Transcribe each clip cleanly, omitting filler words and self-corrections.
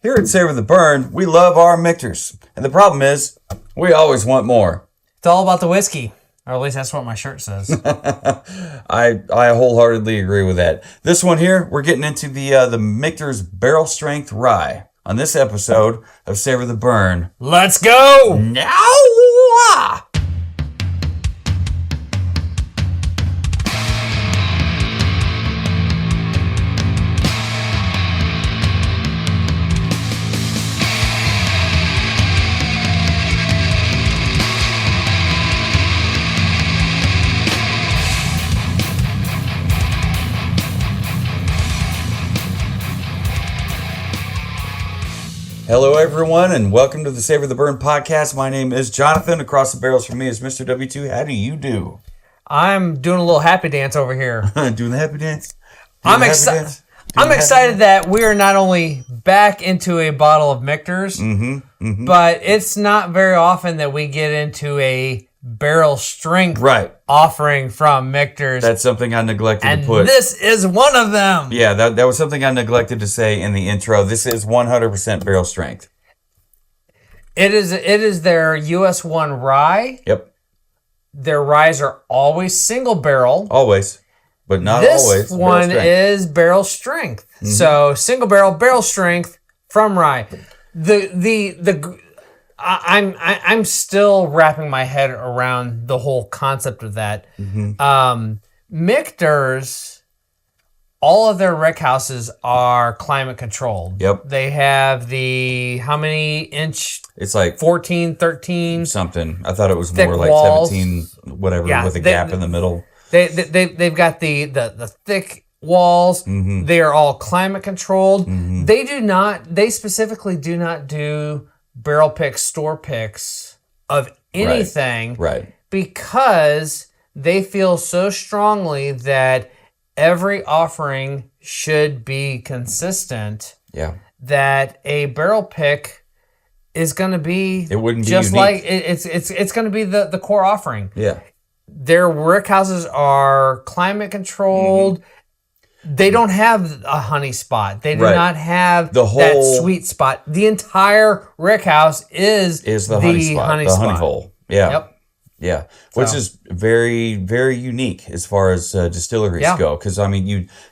Here at Savor the Burn, we love our Michters. And the problem is, we always want more. It's all about the whiskey. Or at least that's what my shirt says. I wholeheartedly agree with that. This one here, we're getting into the Michter's Barrel Strength Rye on this episode of Savor the Burn. Let's go! Now! Hello, everyone, and welcome to the Savor the Burn podcast. My name is Jonathan. Across the barrels from me is Mr. W2. How do you do? I'm doing a little happy dance over here. Doing the happy dance? I'm excited that we are not only back into a bottle of Michter's, but it's not very often that we get into a barrel strength offering from Michter's. That's something I neglected to put. And this is one of them. Yeah, that was something I neglected to say in the intro. This is 100% barrel strength. It is their US 1 rye. Yep. Their ryes are always single barrel. Always. But not always. This one is barrel strength. So single barrel strength from rye. I'm still wrapping my head around the whole concept of that. Michter's, all of their rick houses are climate controlled. Yep. They have the, how many inch? It's like 14, 13. Something. I thought it was more like walls. 17, whatever, with a gap in the middle. They've got the thick walls. They are all climate controlled. They specifically do not do barrel picks, store picks of anything. Right. Because they feel so strongly that every offering should be consistent. Yeah. That a barrel pick is going to be, it wouldn't be just unique. like it's going to be the core offering. Yeah. Their rick houses are climate controlled. They don't have a honey spot. They do not have that sweet spot. The entire rick house is the honey spot. The honey hole. Yeah. Yep. Yeah. Which is very, very unique as far as distilleries go. Because, I mean,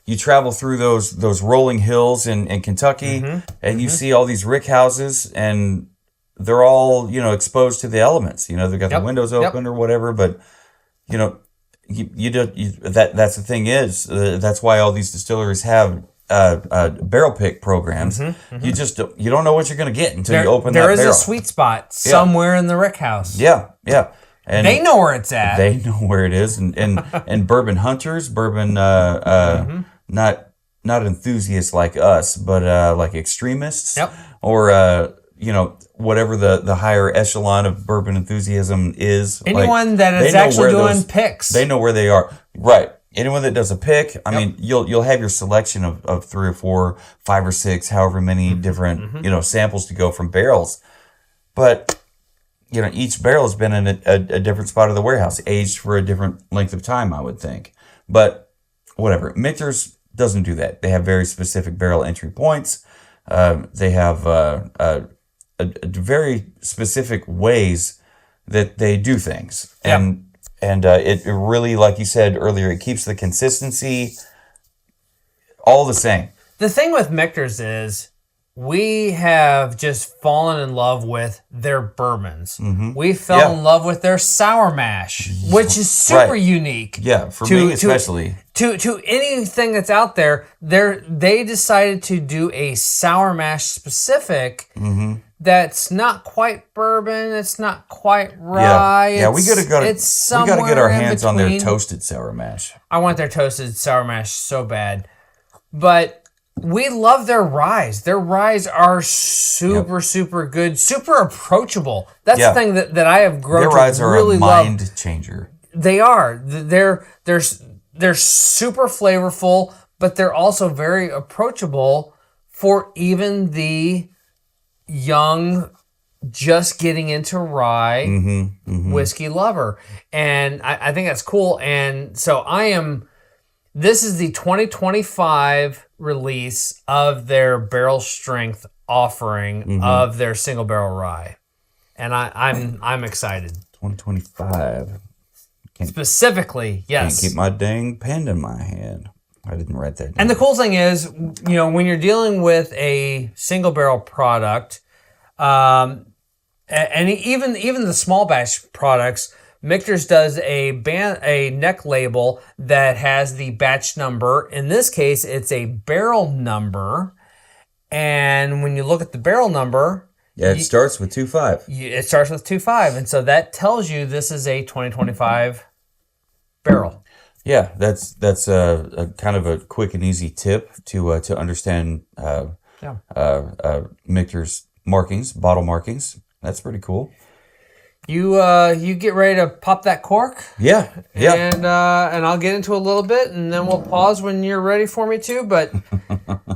you travel through those rolling hills in Kentucky and you see all these rick houses and they're all, exposed to the elements. They've got the windows open or whatever, but, that's the thing is that's why all these distilleries have barrel pick programs. You just you don't know what you're going to get until you open that barrel. There is a sweet spot somewhere in the rick house. Yeah, yeah. And they know where it's at. They know where it is, and bourbon hunters, not enthusiasts like us, but like extremists, or whatever the higher echelon of bourbon enthusiasm is. Anyone that is actually doing picks. They know where they are. Right. Anyone that does a pick, I mean, you'll have your selection of 3 or 4, 5 or 6, however many different, samples to go from barrels. But, each barrel has been in a different spot of the warehouse, aged for a different length of time, I would think. But whatever. Michter's doesn't do that. They have very specific barrel entry points. They have very specific ways that they do things. And it really, like you said earlier, it keeps the consistency all the same. The thing with Michter's is we have just fallen in love with their bourbons. We fell in love with their sour mash, which is super unique. Yeah, for me especially. To anything that's out there, they decided to do a sour mash specific that's not quite bourbon, it's not quite rye. Yeah, we gotta get our hands on their toasted sour mash. I want their toasted sour mash so bad. But we love their ryes. Their ryes are super good, super approachable. That's the thing that I have grown to really love. Their ryes are a mind changer. They are. They're super flavorful, but they're also very approachable for even the young, just getting into rye whiskey lover. And I think that's cool. And so this is the 2025 release of their barrel strength offering of their single barrel rye, and I'm excited. 2025. Specifically, yes. Can't keep my dang pen in my hand. I didn't write that down. And the cool thing is, when you're dealing with a single barrel product, and even the small batch products, Michter's does a neck label that has the batch number. In this case, it's a barrel number. And when you look at the barrel number, it starts with 2.5. It starts with 2.5, and so that tells you this is a 2025 barrel. Yeah, that's a kind of a quick and easy tip to understand Michter's markings, bottle markings. That's pretty cool. You get ready to pop that cork? Yeah. And I'll get into a little bit, and then we'll pause when you're ready for me to. But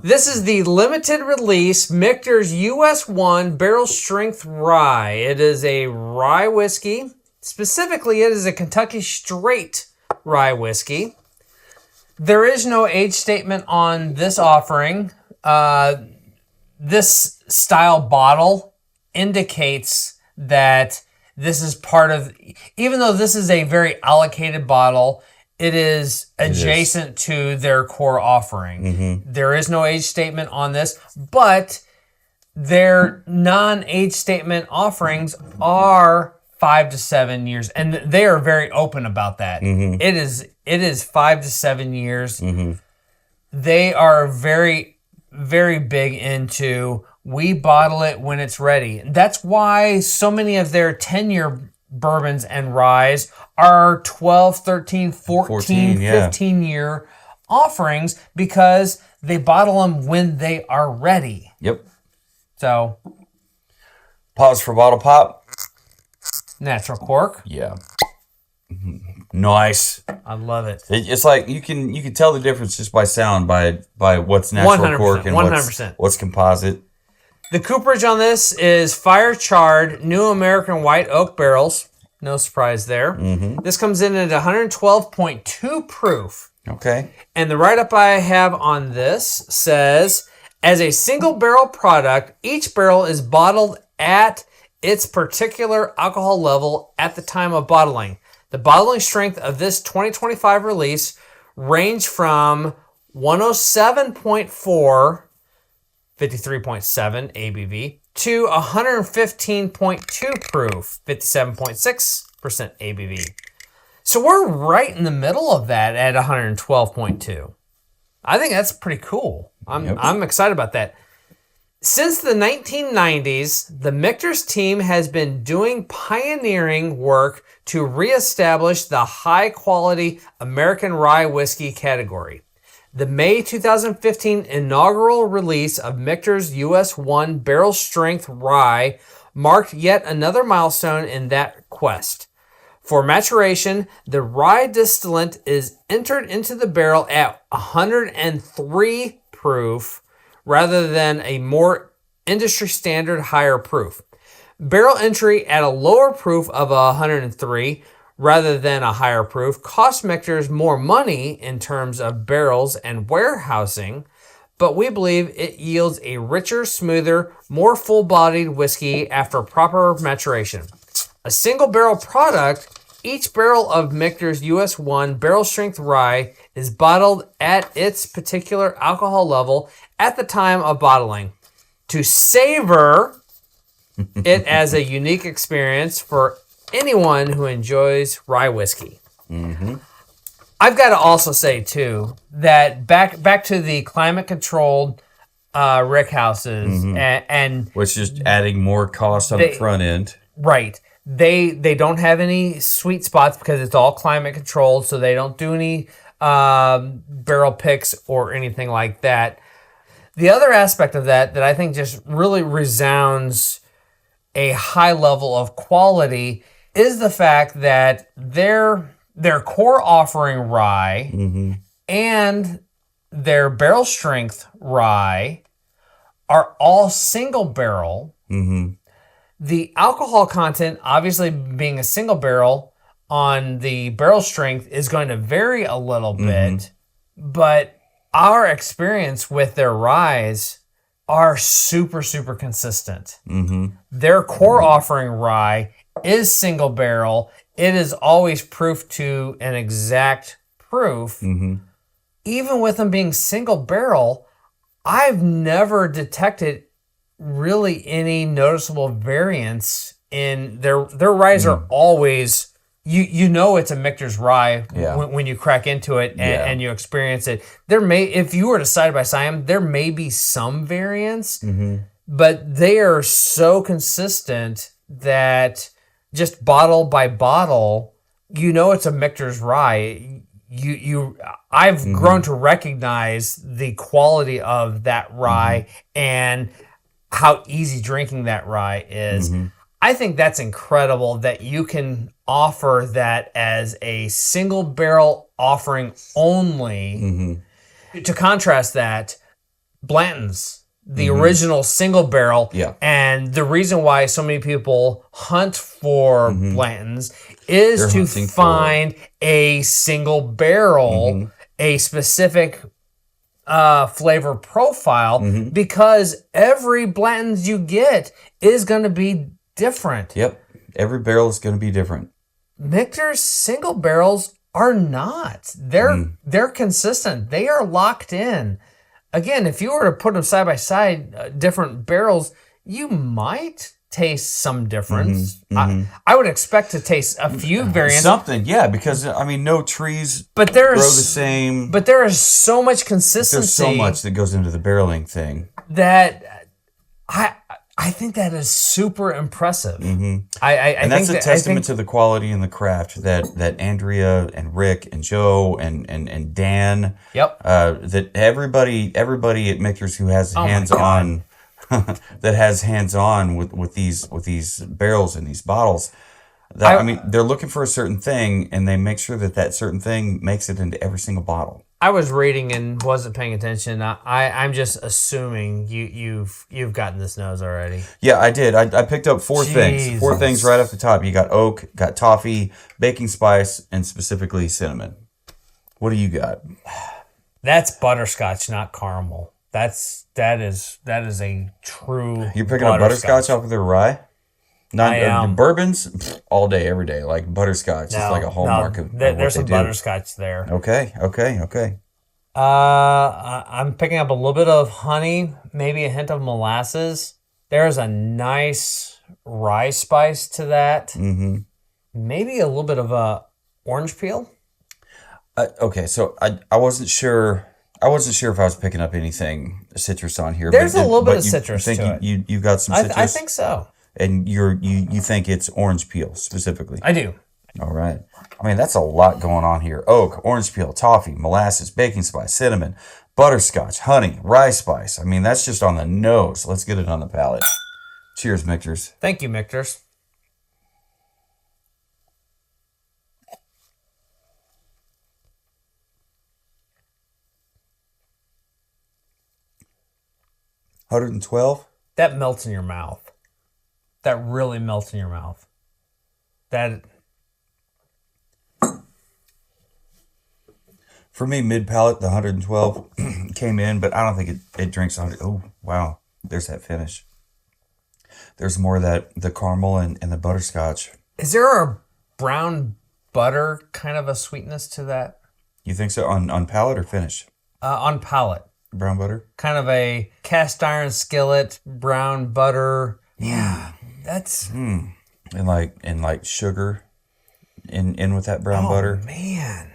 this is the limited release Michter's US 1 Barrel Strength Rye. It is a rye whiskey. Specifically, it is a Kentucky Straight rye whiskey. There is no age statement on this offering. This style bottle indicates that this is part of, even though this is a very allocated bottle, it is adjacent to their core offering. Mm-hmm. There is no age statement on this, but their non-age statement offerings are 5 to 7 years, and they are very open about that. Mm-hmm. It is 5 to 7 years. Mm-hmm. They are very, very big into, we bottle it when it's ready. That's why so many of their 10-year bourbons and ryes are 12, 13, 14 15-year offerings, because they bottle them when they are ready. Yep. So, pause for bottle pop. Natural cork. Yeah. Nice. I love it. It's like you can tell the difference just by sound, by what's natural cork and 100%. what's composite. The cooperage on this is fire charred New American white oak barrels. No surprise there. Mm-hmm. This comes in at 112.2 proof. Okay. And the write-up I have on this says, as a single barrel product, each barrel is bottled at its particular alcohol level at the time of bottling. The bottling strength of this 2025 release ranged from 107.4, 53.7 ABV, to 115.2 proof, 57.6% ABV. So we're right in the middle of that at 112.2. I think that's pretty cool. I'm excited about that. Since the 1990s, the Michter's team has been doing pioneering work to reestablish the high-quality American rye whiskey category. The May 2015 inaugural release of Michter's US 1 Barrel Strength Rye marked yet another milestone in that quest. For maturation, the rye distillant is entered into the barrel at 103 proof, rather than a more industry standard higher proof. Barrel entry at a lower proof of 103 rather than a higher proof cost Michter's more money in terms of barrels and warehousing, but we believe it yields a richer, smoother, more full-bodied whiskey after proper maturation. A single barrel product, each barrel of Michter's US 1 Barrel Strength Rye is bottled at its particular alcohol level at the time of bottling, to savor it as a unique experience for anyone who enjoys rye whiskey. Mm-hmm. I've got to also say, too, that back to the climate-controlled rick houses, mm-hmm. and which is adding more cost on the front end. Right. They don't have any sweet spots because it's all climate-controlled, so they don't do any barrel picks or anything like that. The other aspect of that I think just really resounds a high level of quality is the fact that their core offering rye, mm-hmm. and their barrel strength rye are all single barrel. Mm-hmm. The alcohol content, obviously being a single barrel on the barrel strength, is going to vary a little bit, mm-hmm. but our experience with their ryes are super, super consistent. Mm-hmm. Their core offering rye is single barrel. It is always proof to an exact proof. Mm-hmm. Even with them being single barrel, I've never detected really any noticeable variance in their ryes are always you know it's a Michter's rye when you crack into it and you experience it. There may, if you were to side by side them, there may be some variance, but they are so consistent that just bottle by bottle, you know it's a Michter's rye. I've grown to recognize the quality of that rye and how easy drinking that rye is. I think that's incredible that you can offer that as a single barrel offering only. To contrast that, Blanton's, the original single barrel, and the reason why so many people hunt for Blanton's is to find a single barrel, a specific flavor profile, because every Blanton's you get is going to be different. Yep. Every barrel is going to be different. Michter's single barrels are not. They're consistent. They are locked in. Again, if you were to put them side by side, different barrels, you might taste some difference. I would expect to taste a few variants. Something, yeah, because I mean, no trees grow the same. But there is so much consistency. There's so much that goes into the barreling thing that I think that is super impressive. And that's a testament to the quality and the craft that Andrea and Rick and Joe and Dan. That everybody at Michter's who has hands-on that has hands-on with these barrels and these bottles. I mean, they're looking for a certain thing, and they make sure that certain thing makes it into every single bottle. I was reading and wasn't paying attention. I'm just assuming you've gotten this nose already. Yeah, I did. I picked up four things. Four things right off the top. You got oak, got toffee, baking spice, and specifically cinnamon. What do you got? That's butterscotch, not caramel. That is a true. You're picking up butterscotch off of their rye? Not bourbons all day, every day. Like butterscotch is like a hallmark of there's some butterscotch there. Okay. I'm picking up a little bit of honey, maybe a hint of molasses. There's a nice rye spice to that. Maybe a little bit of a orange peel. Okay, so I wasn't sure. I wasn't sure if I was picking up anything citrus on here. There's a little bit of citrus to it. You got some citrus? I think so. And you think it's orange peel specifically? I do. All right. I mean, that's a lot going on here. Oak, orange peel, toffee, molasses, baking spice, cinnamon, butterscotch, honey, rye spice. I mean, that's just on the nose. Let's get it on the palate. Cheers, Michters. Thank you, Michters. $112. That melts in your mouth. That really melts in your mouth. For me, mid-palate, the 112 came in, but I don't think it drinks 100. Oh, wow. There's that finish. There's more of the caramel and the butterscotch. Is there a brown butter kind of a sweetness to that? You think so? On palate or finish? On palate. Brown butter? Kind of a cast iron skillet, brown butter. Yeah. That's and like sugar in with that brown butter. Oh man.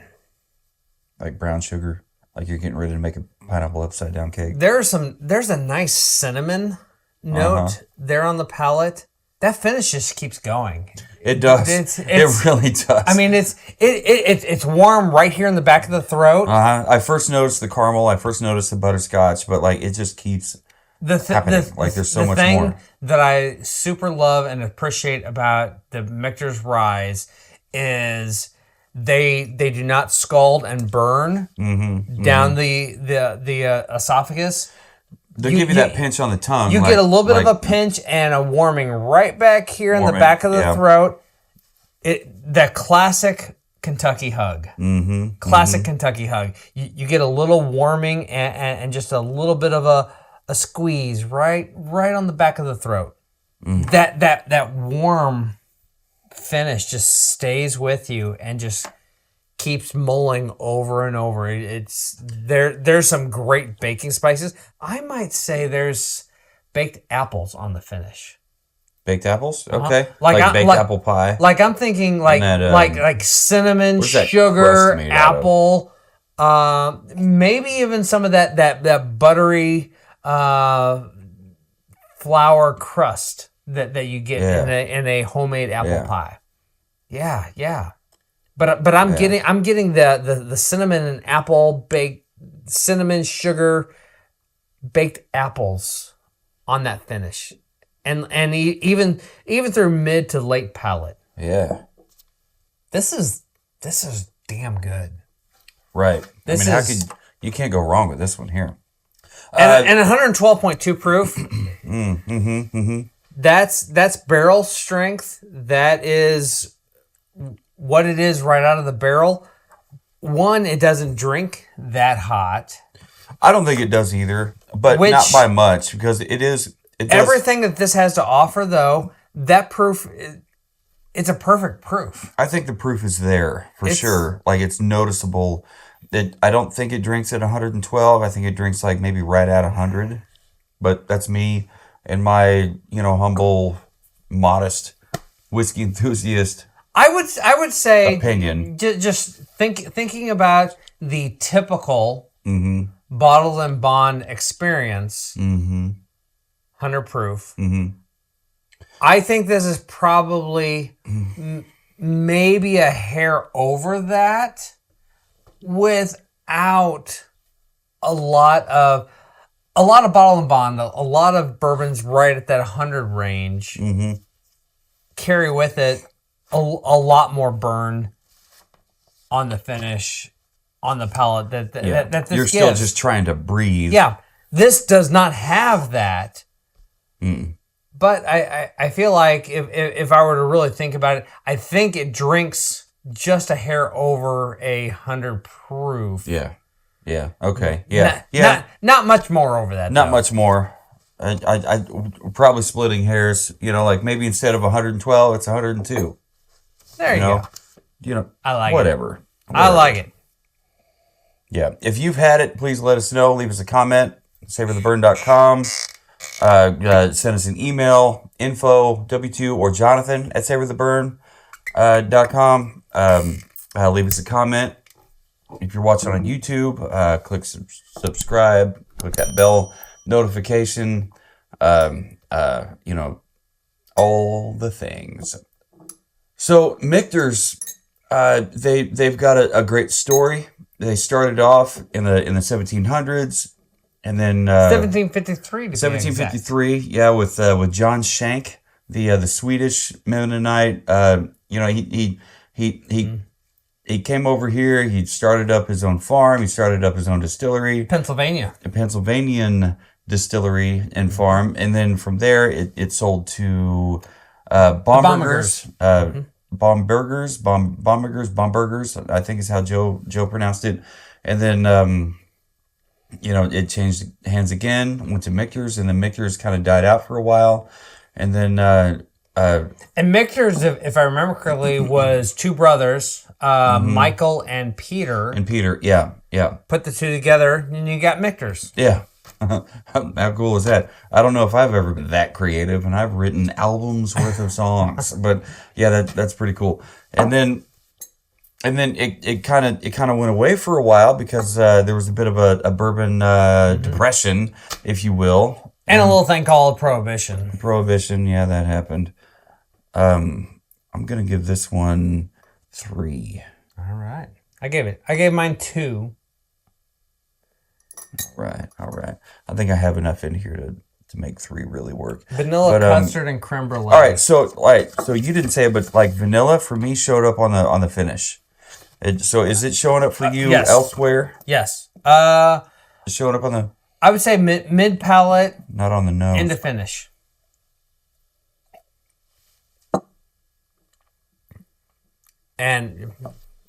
Like brown sugar. Like you're getting ready to make a pineapple upside down cake. There's a nice cinnamon note there on the palate. That finish just keeps going. It does. It really does. I mean, it's warm right here in the back of the throat. I first noticed the caramel. I first noticed the butterscotch, but like it just keeps happening. Like there's so much more. The thing that I super love and appreciate about the Michter's ryes is they do not scald and burn down the esophagus. They'll give you that pinch on the tongue. You get a little bit of a pinch and a warming right back here in the back of the throat. The classic Kentucky hug. Classic Kentucky hug. You get a little warming and just a little bit of a a squeeze right on the back of the throat. That warm finish just stays with you and just keeps mulling over and over. There's some great baking spices. I might say there's baked apples on the finish. Baked apples? Okay. Like baked apple pie. Like I'm thinking like cinnamon, sugar, apple, maybe even some of that buttery flour crust that you get in a homemade apple pie. Yeah. But I'm getting the cinnamon and apple baked cinnamon sugar baked apples on that finish. And even through mid to late palate. Yeah. This is damn good. Right. You can't go wrong with this one here. And 112.2 proof. That's barrel strength. That is what it is right out of the barrel. One, it doesn't drink that hot. I don't think it does either, but not by much because it does. Everything that this has to offer, though, that proof, it's a perfect proof. I think the proof is there for sure. Like it's noticeable. I don't think it drinks at 112. I think it drinks like maybe right at 100. But that's me and my, humble, modest whiskey enthusiast. I would say opinion. Just thinking about the typical bottled and bond experience. 100 proof. I think this is probably maybe a hair over that without a lot of bottled and bond, a lot of bourbons right at that 100 range carry with it a lot more burn on the finish, on the palate that this You're still just trying to breathe. Yeah. This does not have that. But I feel like if I were to really think about it, I think it drinks just a hair over 100 proof. Yeah. Okay. Yeah. Not much more over that. Not much more. I probably splitting hairs. Like maybe instead of 112, it's 102. There you go. I like whatever. I like it. Yeah. If you've had it, please let us know. Leave us a comment. SavorTheBurn.com. Send us an email, info, W2, or Jonathan at SavorTheBurn.com. Leave us a comment. If you're watching on YouTube, click subscribe, click that bell notification, all the things. So Michter's, they've got a great story. They started off in the 1700s. And then 1753. 1753, yeah, with John Shank, the Swedish Mennonite. He came over here. He started up his own farm. He started up his own distillery, Pennsylvania, a Pennsylvanian distillery and farm. And then from there, it sold to Bombergers. Bombergers. I think is how Joe pronounced it. And then. It changed hands again, went to Michter's, and then Michter's kind of died out for a while. And then... and Michter's, if I remember correctly, was two brothers, Michael and Peter. And Peter, yeah. Put the two together, and you got Michter's. Yeah. How cool is that? I don't know if I've ever been that creative, and I've written albums worth of songs. But, yeah, that's pretty cool. And then it kind of went away for a while because there was a bit of a bourbon depression, if you will, and a little thing called Prohibition. Prohibition, yeah, that happened. I'm gonna give this one 3. All right, I gave mine 2. All right. I think I have enough in here to make 3 really work. Vanilla custard and creme brulee. All right, so you didn't say it, but like vanilla for me showed up on the finish. So is it showing up for you elsewhere? Yes. It's showing up on the... I would say mid palate. Not on the nose. Into finish. And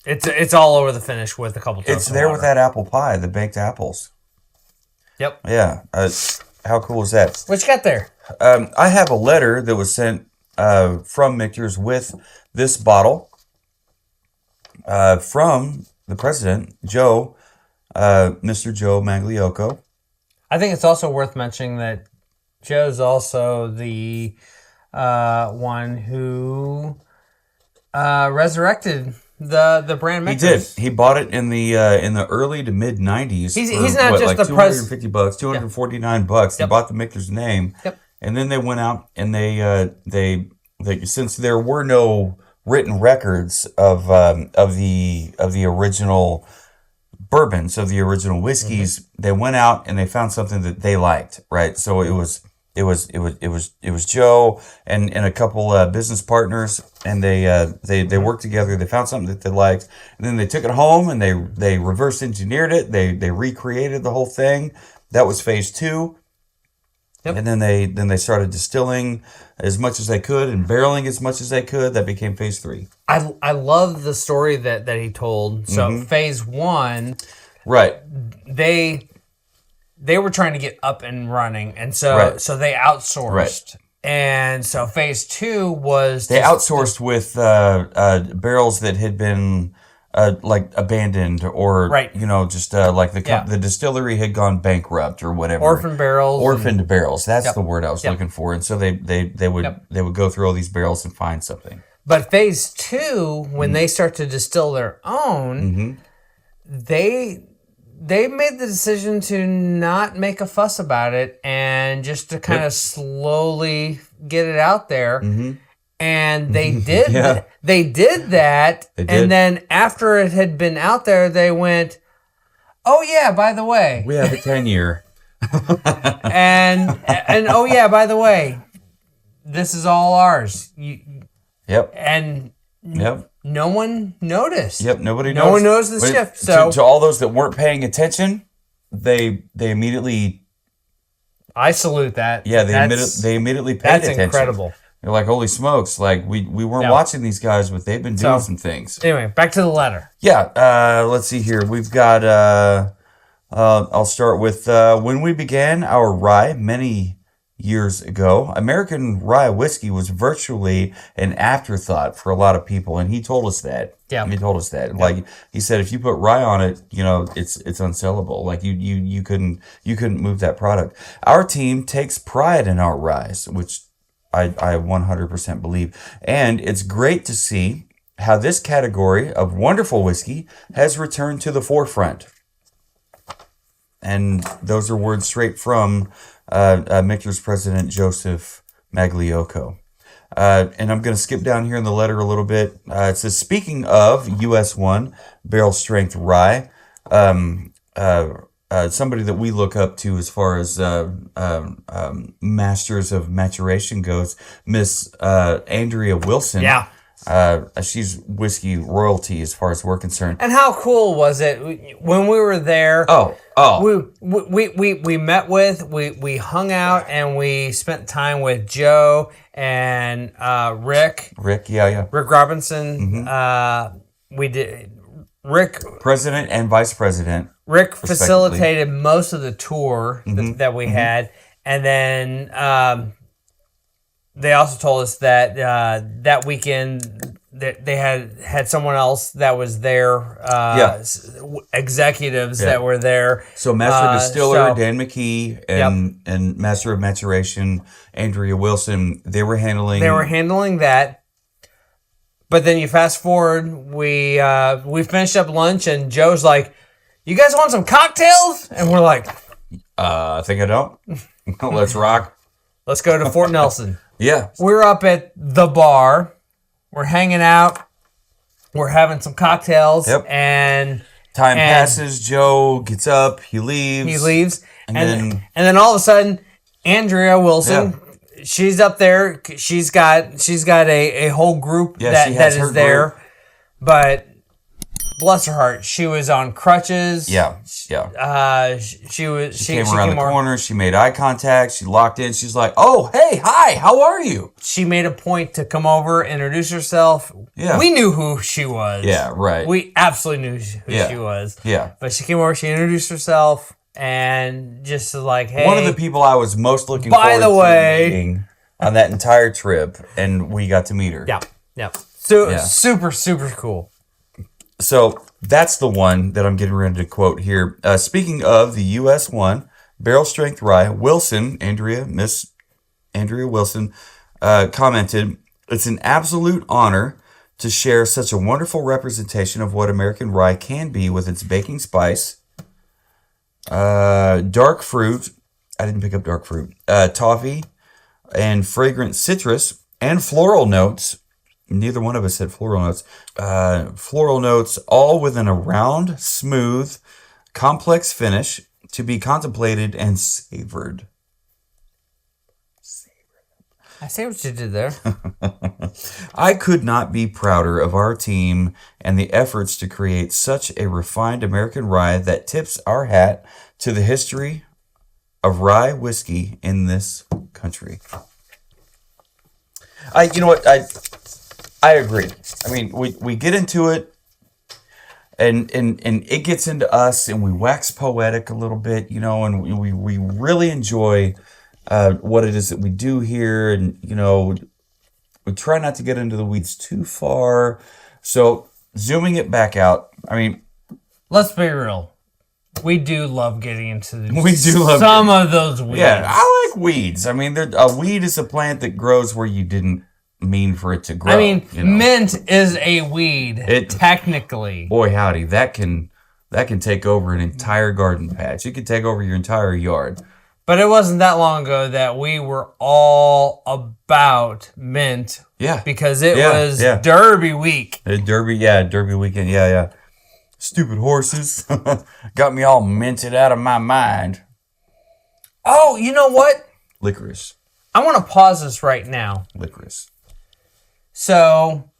it's all over the finish with a couple. It's there with that apple pie, the baked apples. Yep. Yeah. How cool is that? What you got there? I have a letter that was sent from Michter's with this bottle from the president, Joe, Mr. Joe Magliocco. I think it's also worth mentioning that Joe's also the one who resurrected the brand Michter's. He did. He bought it in the early to mid 90s. He's not just the $250, $249. They bought the Michter's name. Yep. And then they went out and they since there were no written records of the original bourbons, of the original whiskeys, they went out and they found something that they liked, right? So it was Joe and a couple business partners, and they worked together. They found something that they liked, and then they took it home and they reverse engineered it. They recreated the whole thing. That was phase 2. Yep. And then they started distilling as much as they could and barreling as much as they could. That became phase 3. I love the story that he told. So phase 1, right? They were trying to get up and running, and so they outsourced. Right. And so phase 2 was they outsourced with barrels that had been like abandoned or just like the distillery had gone bankrupt or whatever. Orphaned barrels. That's the word I was looking for. And so they would go through all these barrels and find something. But phase 2, when they start to distill their own, they made the decision to not make a fuss about it and just to kind of slowly get it out there. And they did they did that. And then after it had been out there, they went, oh yeah, by the way, we have a 10-year. and oh yeah, by the way, this is all ours. And no one noticed. Yep, nobody noticed. No one knows the shift. So to all those that weren't paying attention, they immediately. I salute that. Yeah, they immediately paid attention. That's incredible. They're like, holy smokes! Like we weren't watching these guys, but they've been doing some things. Anyway, back to the letter. Yeah. Let's see here. We've got. I'll start with when we began our rye many years ago. American rye whiskey was virtually an afterthought for a lot of people, and he told us that. Yeah, he told us that. Yeah. Like he said, if you put rye on it, it's unsellable. Like you couldn't move that product. Our team takes pride in our rye, which I 100% believe, and it's great to see how this category of wonderful whiskey has returned to the forefront. And those are words straight from Michter's president, Joseph Magliocco. And I'm going to skip down here in the letter a little bit. It says, speaking of US 1 barrel strength rye, somebody that we look up to as far as masters of maturation goes, Miss Andrea Wilson. Yeah. She's whiskey royalty as far as we're concerned. And how cool was it when we were there? We met with, we hung out, and we spent time with Joe and Rick. Rick Robinson. We did Rick, president and vice president. Rick facilitated most of the tour that we had, and then. They also told us that that weekend that they had someone else that was there, executives that were there. So Master Distiller Dan McKee and Master of Maturation Andrea Wilson, they were handling that. But then you fast forward, we finished up lunch and Joe's like, "You guys want some cocktails?" And we're like, I think I don't. Let's rock. Let's go to Fort Nelson. Yeah. We're up at the bar. We're hanging out. We're having some cocktails. Yep. And time passes. Joe gets up. He leaves. And then all of a sudden, Andrea Wilson, she's up there. She's got a whole group that is there. Group. But bless her heart, she was on crutches. Yeah. She came around the corner. She made eye contact. She locked in. She's like, "Oh, hey, hi, how are you?" She made a point to come over, introduce herself. Yeah. We knew who she was. Yeah, right. We absolutely knew who she was. Yeah. But she came over. She introduced herself. and just like, hey. One of the people I was most looking forward to meeting on that entire trip, and we got to meet her. Yeah. So super, super cool. So that's the one that I'm getting ready to quote here. Speaking of the US one, barrel strength rye, Miss Andrea Wilson, commented, "It's an absolute honor to share such a wonderful representation of what American rye can be with its baking spice, dark fruit," I didn't pick up dark fruit, toffee, and fragrant citrus, and floral notes. Neither one of us said floral notes. Floral notes, all within a round, smooth, complex finish to be contemplated and savored. I see what you did there. I could not be prouder of our team and the efforts to create such a refined American rye that tips our hat to the history of rye whiskey in this country. You know what? I agree. I mean, we get into it, and it gets into us, and we wax poetic a little bit, you know, and we really enjoy what it is that we do here, and you know, we try not to get into the weeds too far. So zooming it back out, I mean, let's be real. We do love getting into some of those weeds. Yeah, I like weeds. I mean, a weed is a plant that grows where you didn't mean for it to grow. I mean, you know? Mint is a weed, technically. Boy, howdy, that can take over an entire garden patch. It can take over your entire yard. But it wasn't that long ago that we were all about mint. Yeah. Because it was Derby week. Derby weekend. Yeah. Stupid horses. Got me all minted out of my mind. Oh, you know what? Licorice. I want to pause this right now. Licorice. So,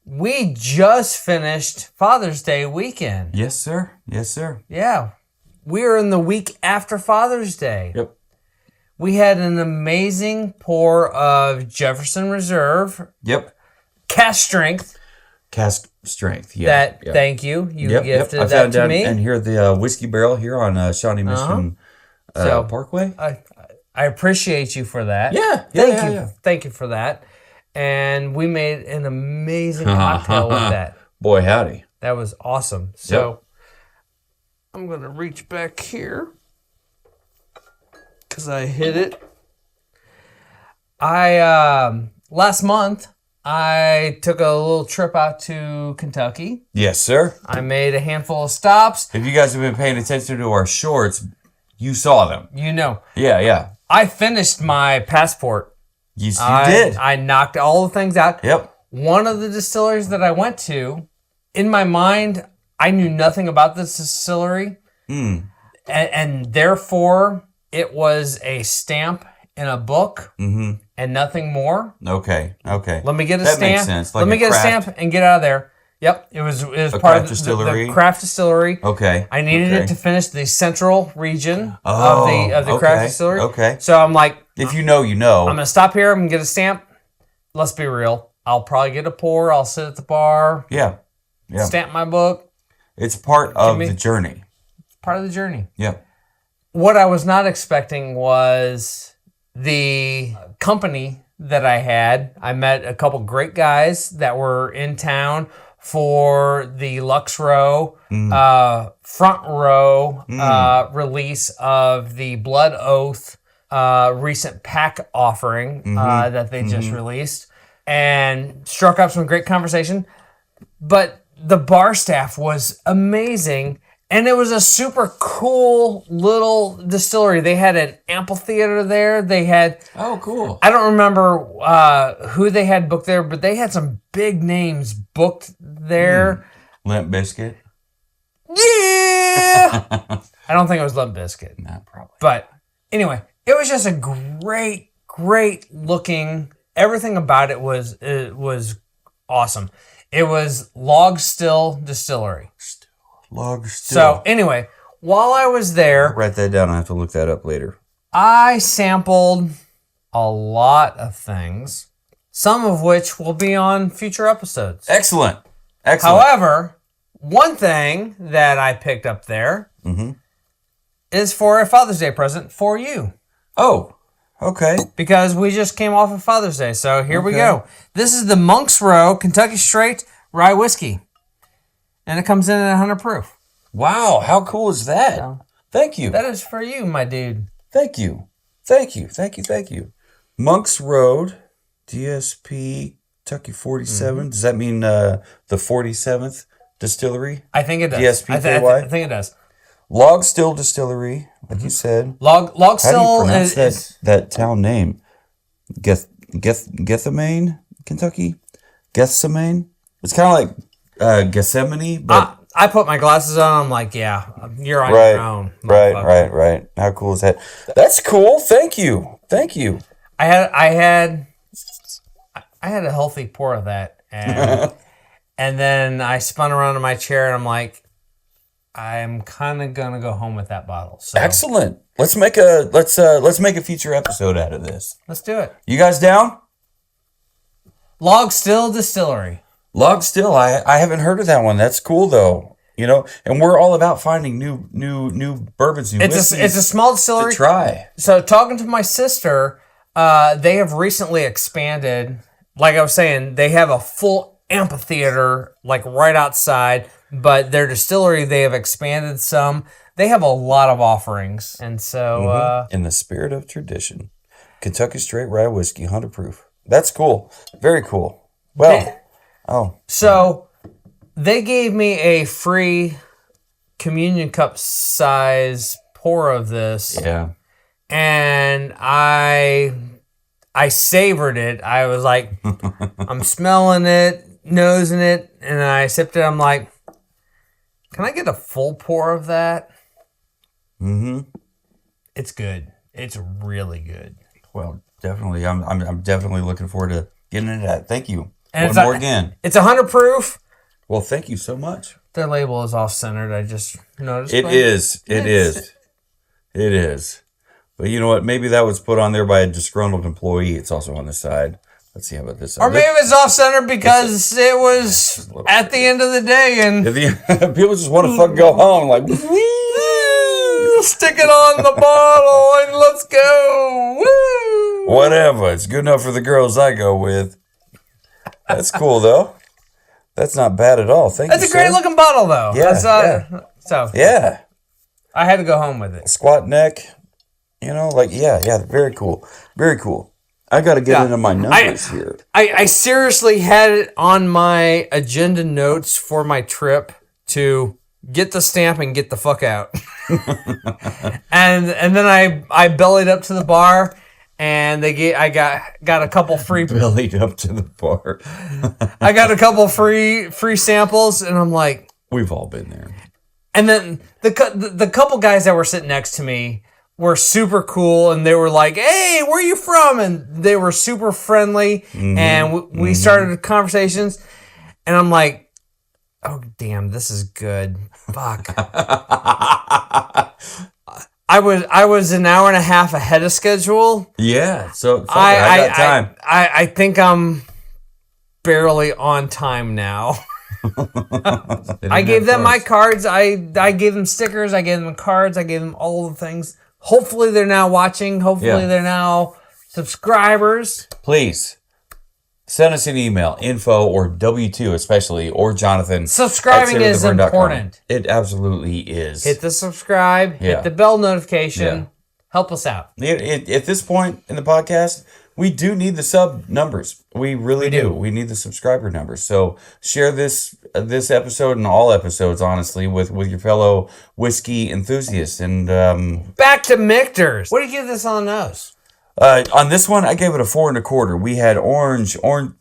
we just finished Father's Day weekend. Yes, sir. Yeah. We're in the week after Father's Day. Yep. We had an amazing pour of Jefferson Reserve. Yep. Cask strength. Yeah. Thank you. You gifted I that found to down me. And here the whiskey barrel here on Shawnee Mission Parkway. I appreciate you for that. Yeah. Thank you for that. And we made an amazing cocktail with that. Boy, howdy. That was awesome. So I'm going to reach back here because I hit it. Last month, I took a little trip out to Kentucky. Yes, sir. I made a handful of stops. If you guys have been paying attention to our shorts, you saw them. You know. Yeah. I finished my passport. Yes, you did. I knocked all the things out. Yep. One of the distilleries that I went to, in my mind, I knew nothing about this distillery. And therefore, it was a stamp in a book and nothing more. Okay. Let me get a that stamp. Makes sense. Like Let me get a stamp and get out of there. Yep, it was part of the craft distillery. Okay. I needed it to finish the central region of the craft distillery. Okay. So I'm like, if you know, you know. I'm gonna stop here. I'm gonna get a stamp. Let's be real. I'll probably get a pour. I'll sit at the bar. Yeah. Stamp my book. It's part of the journey. It's part of the journey. Yeah. What I was not expecting was the company that I had. I met a couple great guys that were in town for the Lux Row, Front Row release of the Blood Oath recent pack offering that they just released, and struck up some great conversation. But the bar staff was amazing, and it was a super cool little distillery. They had an amphitheater there. They had... Oh, cool. I don't remember who they had booked there, but they had some big names booked there. Limp Bizkit? Yeah! I don't think it was Limp Bizkit. Not probably. But anyway, it was just a great looking... Everything about it was awesome. It was Log Still Distillery. Log Still. So anyway, while I was there... I'll write that down. I'll have to look that up later. I sampled a lot of things, some of which will be on future episodes. Excellent. However, one thing that I picked up there is for a Father's Day present for you. Oh, okay. Because we just came off of Father's Day, so here we go. This is the Monk's Row Kentucky Straight Rye Whiskey. And it comes in at 100 proof. Wow, how cool is that? So, thank you. that is for you, my dude. Thank you. Monks Road, DSP, Kentucky 47. Does that mean the 47th distillery? I think it does. DSPKY? I think it does. Log Still Distillery, like you said. Log Still How do you pronounce that town name? Gethsemane, Kentucky? Gethsemane? It's kind of like Gethsemane, but... I put my glasses on, I'm like, yeah, you're on your own. Right. How cool is that? That's cool. Thank you. I had a healthy pour of that, and then I spun around in my chair, and I'm like, I'm kind of gonna go home with that bottle. So. Excellent. Let's make a future episode out of this. Let's do it. You guys down? Log Still Distillery. Log Still. I haven't heard of that one. That's cool though. You know, and we're all about finding new bourbons, new whiskeys. It's a small distillery. To try. So talking to my sister, they have recently expanded. Like I was saying, they have a full amphitheater like right outside, but their distillery, they have expanded some. They have a lot of offerings. And so... in the spirit of tradition, Kentucky Straight Rye Whiskey, 100 proof. That's cool. Very cool. Well, So they gave me a free communion cup size pour of this. Yeah. And I savored it. I was like, I'm smelling it, nosing it, and I sipped it. I'm like, can I get a full pour of that? Mm-hmm. It's good. It's really good. Well, definitely. I'm definitely looking forward to getting into that. Thank you. And One more again. It's 100 proof. Well, thank you so much. Their label is off-centered. I just noticed. It is. But you know what? Maybe that was put on there by a disgruntled employee. It's also on the side. Let's see how about this side. Or maybe it's off-centered because it was at the end of the day and... people just want to fucking go home. Like, stick it on the bottle and let's go. Woo! Whatever. It's good enough for the girls I go with. That's cool, though. That's not bad at all. Thank you, That's a great looking bottle, though. Yeah, So yeah. I had to go home with it. Squat neck. You know, like, yeah. Very cool. Very cool. I got to get into my numbers here. I seriously had it on my agenda notes for my trip to get the stamp and get the fuck out. and then I bellied up to the bar. And I got a couple free bellied up to the bar. I got a couple free samples, and I'm like, we've all been there. And then the couple guys that were sitting next to me were super cool, and they were like, "Hey, where are you from?" And they were super friendly, and we started conversations, and I'm like, "Oh damn, this is good." Fuck. I was an hour and a half ahead of schedule. Yeah, so I got time. I think I'm barely on time now. I gave them my cards. I gave them stickers. I gave them cards. I gave them all the things. Hopefully they're now watching. Hopefully they're now subscribers. Please send us an email, info or W2 especially, or Jonathan. Subscribing is important. It absolutely is. Hit the subscribe. Hit the bell notification. Help us out. At this point in the podcast, we do need the sub numbers. We really do. We need the subscriber numbers. So share this episode and all episodes, honestly, with your fellow whiskey enthusiasts. And back to Michter's. What do you give this on the nose? On this one, I gave it a 4 1/4. We had orange peel.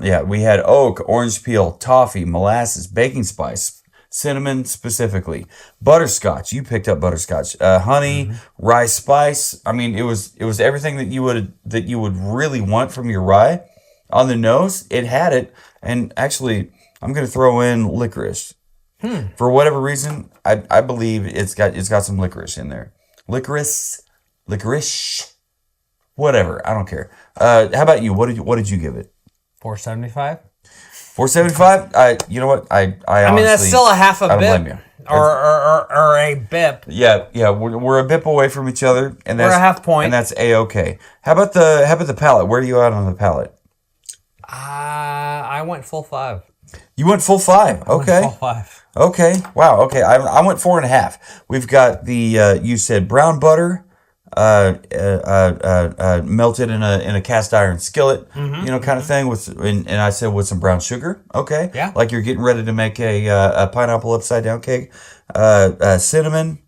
Yeah, we had oak, orange peel, toffee, molasses, baking spice, cinnamon specifically, butterscotch. You picked up butterscotch, honey, rye spice. I mean, it was everything that you would really want from your rye. On the nose, it had it, and actually, I'm gonna throw in licorice. For whatever reason, I believe it's got some licorice in there. Licorice, whatever. I don't care. How about you? What did you give it? 475. 475. You know what? I mean, that's still a half a bit. I don't blame you. or a bip. Yeah. We're a bip away from each other, and We're that's a half point. and that's A-okay. How about the palate? Where are you at on the palate? I went full 5. You went full 5. Okay. Full 5. Okay. Wow. Okay. I went 4.5. We've got the you said brown butter, melted in a cast iron skillet, kind of thing and I said with some brown sugar. Okay. Yeah. Like you're getting ready to make a pineapple upside down cake. Cinnamon,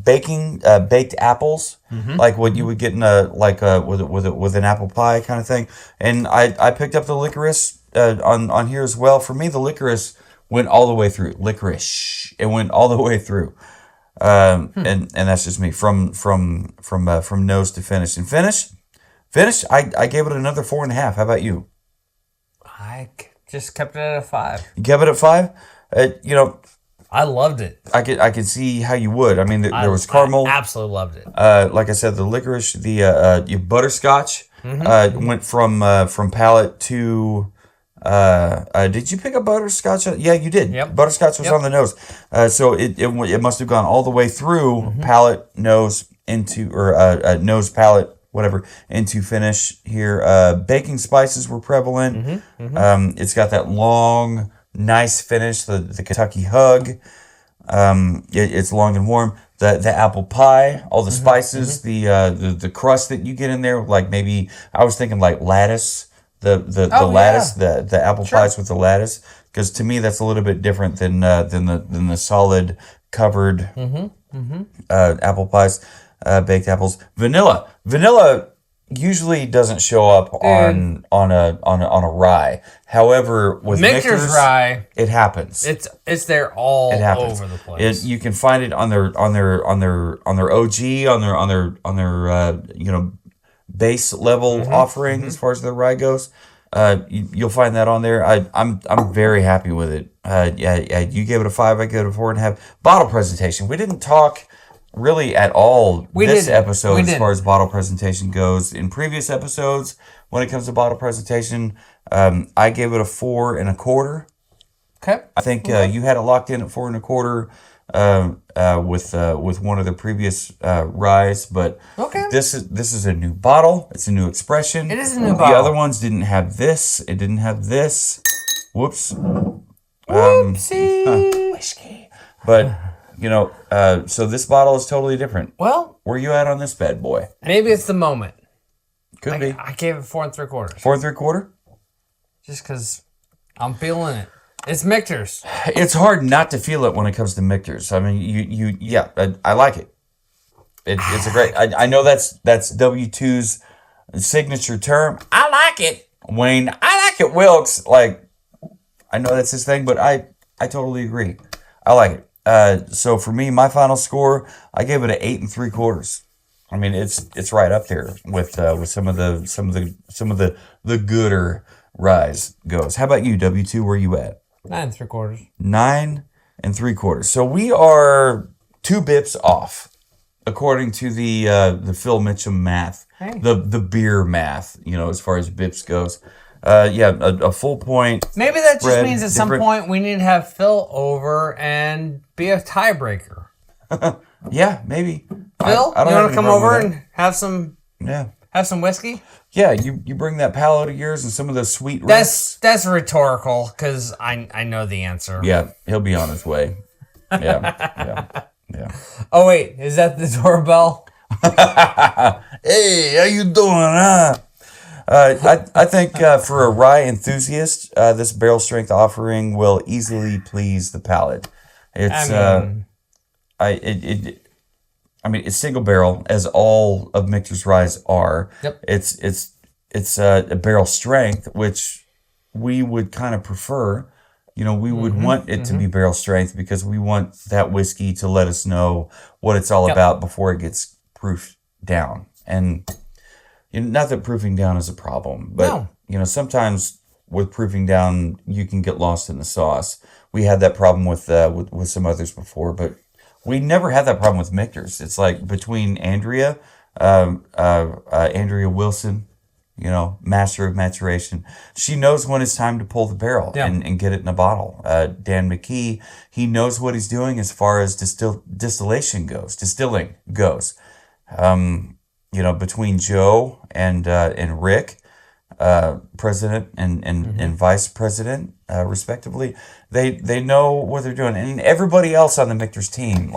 baked apples, like what you would get in with an apple pie kind of thing. And I picked up the licorice on here as well. For me, the licorice went all the way through. It went all the way through. And that's just me from nose to finish. And finish. I gave it another 4.5. How about you? I just kept it at a 5. You kept it at 5. I loved it. I can see how you would. I mean, there was caramel. I absolutely loved it. Like I said, the licorice, the butterscotch went from palate to. Did you pick up butterscotch? Yeah, you did. Yep. Butterscotch was on the nose. So it must have gone all the way through palate, nose, into nose, palate, whatever, into finish here. Baking spices were prevalent. It's got that long, nice finish, the Kentucky hug. It's long and warm. The apple pie, all the spices, the crust that you get in there, like maybe I was thinking like lattice. The lattice, the apple pies with the lattice, because to me that's a little bit different than the solid covered apple pies, baked apples. Vanilla usually doesn't show up on a rye. However, with Michter's rye, it happens. It's there all over the place. You can find it on their OG, on their base level offering as far as the rye goes. You'll find that on there. I'm very happy with it. You gave it a 5. I gave it a 4.5. Bottle presentation. We didn't talk really at all episode as far as bottle presentation goes. In previous episodes, when it comes to bottle presentation, I gave it a 4.25. Okay. I think you had it locked in at 4.25. With one of the previous ryes, but this is a new bottle. It's a new expression. It is a new bottle. The other ones didn't have this. It didn't have this. Whoops. Whoopsie. Whiskey. But so this bottle is totally different. Well, where you at on this bad boy? Maybe it's the moment. Could be. I gave it 4.75. 4.75. Just because I'm feeling it. It's Michter's. It's hard not to feel it when it comes to Michter's. I mean, I like it. It's a great. I know that's W2's signature term. I like it, Wayne. I like it, Wilkes. Like, I know that's his thing, but I totally agree. I like it. So for me, my final score, I gave it an 8.75. I mean, it's right up there with some of the gooder ryes goes. How about you, W2? Where you at? 9.75. 9.75. So we are 2 bips off, according to the Phil Mitchum math, the beer math. As far as bips goes. A full point. Maybe that just means at some point we need to have Phil over and be a tiebreaker. Yeah, maybe. Phil, you want to come over and have some? Yeah. Have some whiskey? Yeah, you bring that palate of yours and some of those sweet riffs. That's rhetorical because I know the answer. Yeah, he'll be on his way. Yeah. Oh wait, is that the doorbell? Hey, how you doing, huh? I think for a rye enthusiast, this barrel strength offering will easily please the palate. It's it's single barrel, as all of Michter's ryes are. Yep. It's a barrel strength, which we would kind of prefer. We would want it to be barrel strength because we want that whiskey to let us know what it's all about before it gets proofed down. And not that proofing down is a problem, but sometimes with proofing down, you can get lost in the sauce. We had that problem with some others before, but we never had that problem with Michter's. It's like between Andrea Wilson, master of maturation. She knows when it's time to pull the barrel and get it in a bottle. Dan McKee, he knows what he's doing as far as distilling goes. Between Joe and Rick, president and vice president, respectively, they know what they're doing, and everybody else on the Michter's team,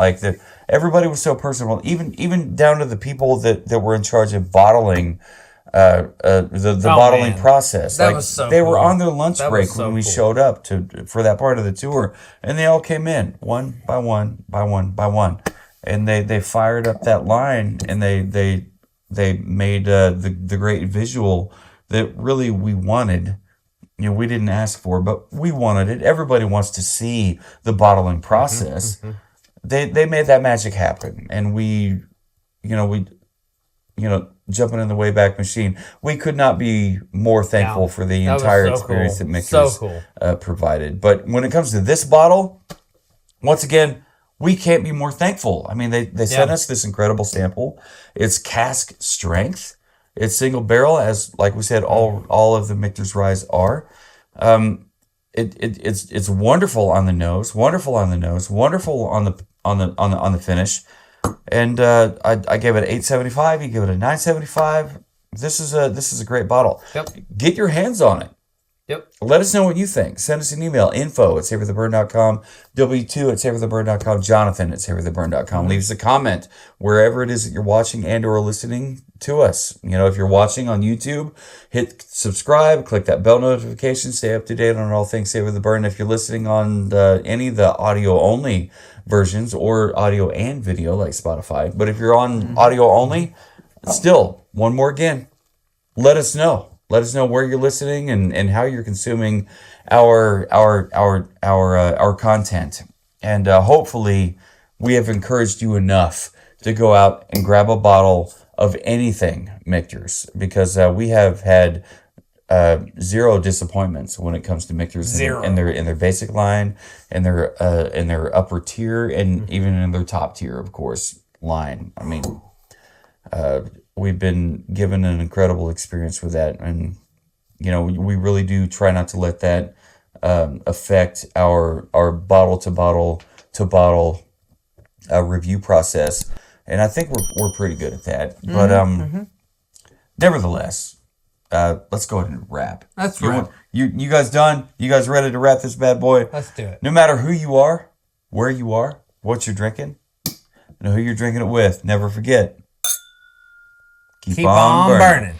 everybody was so personal, even down to the people that were in charge of bottling. The bottling process. That was so they cool. were on their lunch break when we showed up for that part of the tour, and they all came in one by one, and they fired up that line, and they made the great visual that really we wanted. We didn't ask for, but we wanted it. Everybody wants to see the bottling process. They made that magic happen, and we jumping in the Wayback Machine, we could not be more thankful for the entire experience that Michter's provided. But when it comes to this bottle, once again, we can't be more thankful. I mean, they sent us this incredible sample. It's cask strength. It's single barrel, as like we said, all of the Michter's Ryes are. It's wonderful on the nose, wonderful on the finish. And I gave it 8.75. You give it a 9.75. This is a great bottle. Yep. Get your hands on it. Yep. Let us know what you think. Send us an email, info@savortheburn.com, w2@savortheburn.com, jonathan@savortheburn.com. Leave us a comment wherever it is that you're watching and or listening to us. If you're watching on YouTube, hit subscribe, click that bell notification, stay up to date on all things Savor the Burn. If you're listening on any of the audio only versions or audio and video like Spotify, but if you're on audio only, still, one more again, let us know. Let us know where you're listening and how you're consuming our content. And hopefully we have encouraged you enough to go out and grab a bottle of anything Michter's, because we have had zero disappointments when it comes to Michter's in their basic line, and in their upper tier, and even in their top tier, of course, line. I mean, we've been given an incredible experience with that, and we really do try not to let that affect our bottle to bottle review process, and I think we're pretty good at that. But nevertheless, let's go ahead and wrap. Let's wrap. You guys done? You guys ready to wrap this bad boy? Let's do it. No matter who you are, where you are, what you're drinking, and who you're drinking it with, never forget. Keep on burning.